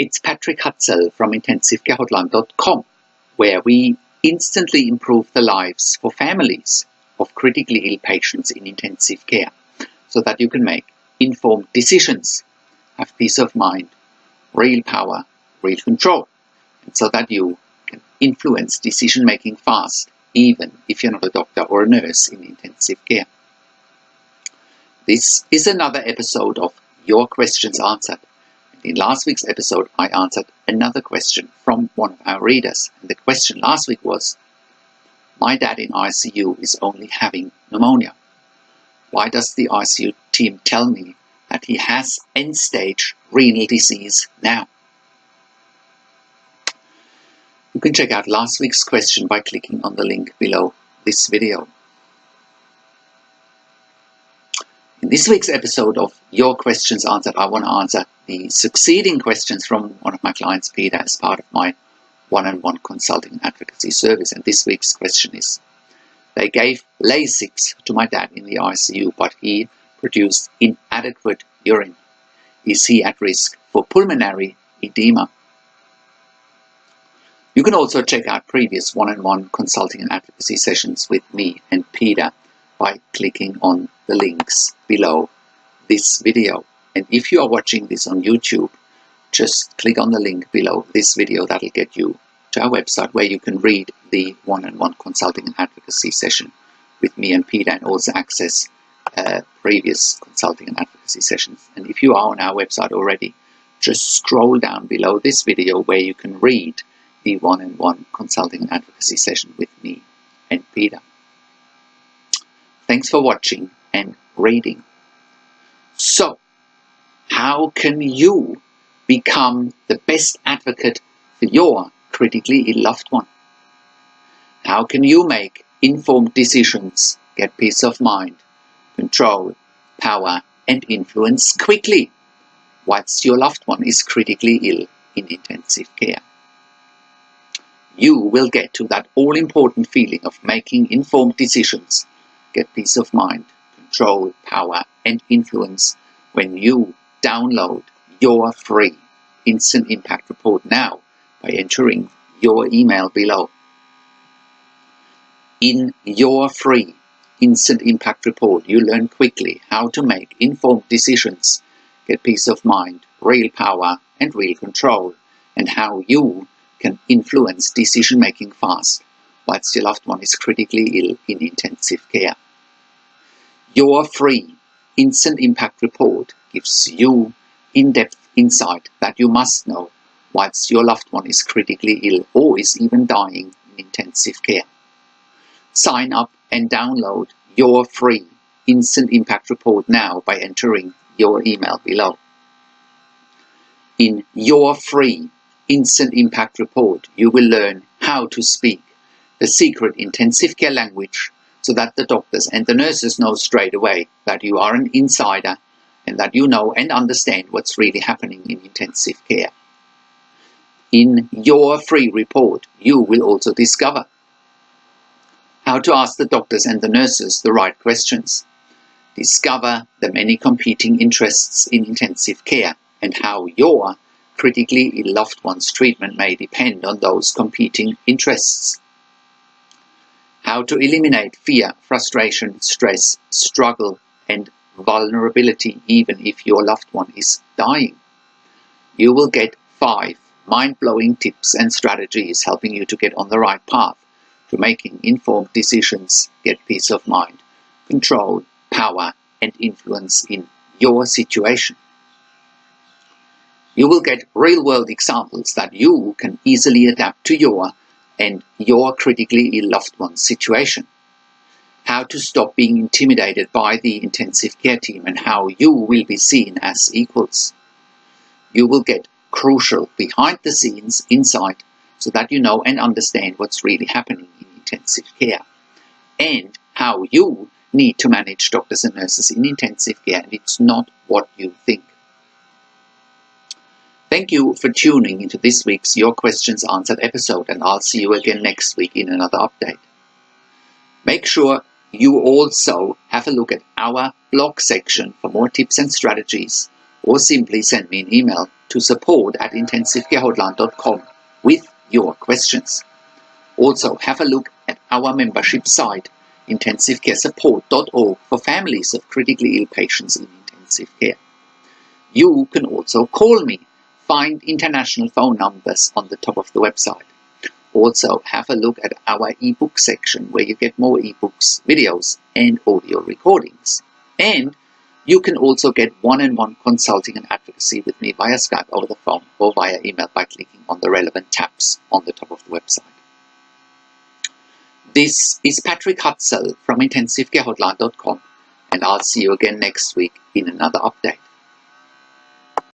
It's Patrick Hutzel from IntensiveCareHotline.com, where we instantly improve the lives for families of critically ill patients in intensive care, so that you can make informed decisions, have peace of mind, real power, real control, and so that you can influence decision making fast, even if you're not a doctor or a nurse in intensive care. This is another episode of Your Questions Answered. In last week's episode, I answered another question from one of our readers. And the question last week was, my dad in ICU is only having pneumonia. Why does the ICU team tell me that he has end-stage renal disease now? You can check out last week's question by clicking on the link below this video. In this week's episode of Your Questions Answered, I want to answer the succeeding questions from one of my clients, Peter, as part of my one-on-one consulting and advocacy service. And this week's question is, they gave Lasix to my dad in the ICU, but he produced inadequate urine. Is he at risk for pulmonary edema? You can also check out previous one-on-one consulting and advocacy sessions with me and Peter by clicking on the links below this video. And if you are watching this on YouTube, just click on the link below this video. That'll get you to our website where you can read the one-on-one consulting and advocacy session with me and Peter, and also access previous consulting and advocacy sessions. And if you are on our website already, just scroll down below this video where you can read the one-on-one consulting and advocacy session with me and Peter. Thanks for watching and reading. So, how can you become the best advocate for your critically ill loved one? How can you make informed decisions, get peace of mind, control, power, and influence quickly, whilst your loved one is critically ill in intensive care? You will get to that all-important feeling of making informed decisions, get peace of mind, control, power, and influence when you download your free instant impact report now by entering your email below. In your free instant impact report, you learn quickly how to make informed decisions, get peace of mind, real power, and real control, and how you can influence decision making fast whilst your loved one is critically ill in intensive care. Your free instant impact report gives you in-depth insight that you must know whilst your loved one is critically ill or is even dying in intensive care. Sign up and download your free instant impact report now by entering your email below. In your free instant impact report, you will learn how to speak the secret intensive care language so that the doctors and the nurses know straight away that you are an insider and that you know and understand what's really happening in intensive care. In your free report, you will also discover how to ask the doctors and the nurses the right questions, discover the many competing interests in intensive care and how your critically ill loved one's treatment may depend on those competing interests, how to eliminate fear, frustration, stress, struggle, and vulnerability even if your loved one is dying. You will get 5 mind-blowing tips and strategies helping you to get on the right path to making informed decisions, get peace of mind, control, power, and influence in your situation. You will get real-world examples that you can easily adapt to your critically ill loved one's situation. How to stop being intimidated by the intensive care team and how you will be seen as equals. You will get crucial behind-the-scenes insight so that you know and understand what's really happening in intensive care and how you need to manage doctors and nurses in intensive care, and it's not what you think. Thank you for tuning into this week's Your Questions Answered episode, and I'll see you again next week in another update. Make sure you also have a look at our blog section for more tips and strategies or simply send me an email to support@intensivcarehotline.com with your questions. Also, have a look at our membership site, intensivecaresupport.org, for families of critically ill patients in intensive care. You can also call me. Find international phone numbers on the top of the website. Also, have a look at our ebook section where you get more ebooks, videos and audio recordings. And you can also get one-on-one consulting and advocacy with me via Skype over the phone or via email by clicking on the relevant tabs on the top of the website. This is Patrick Hutzel from intensivecarehotline.com, and I'll see you again next week in another update.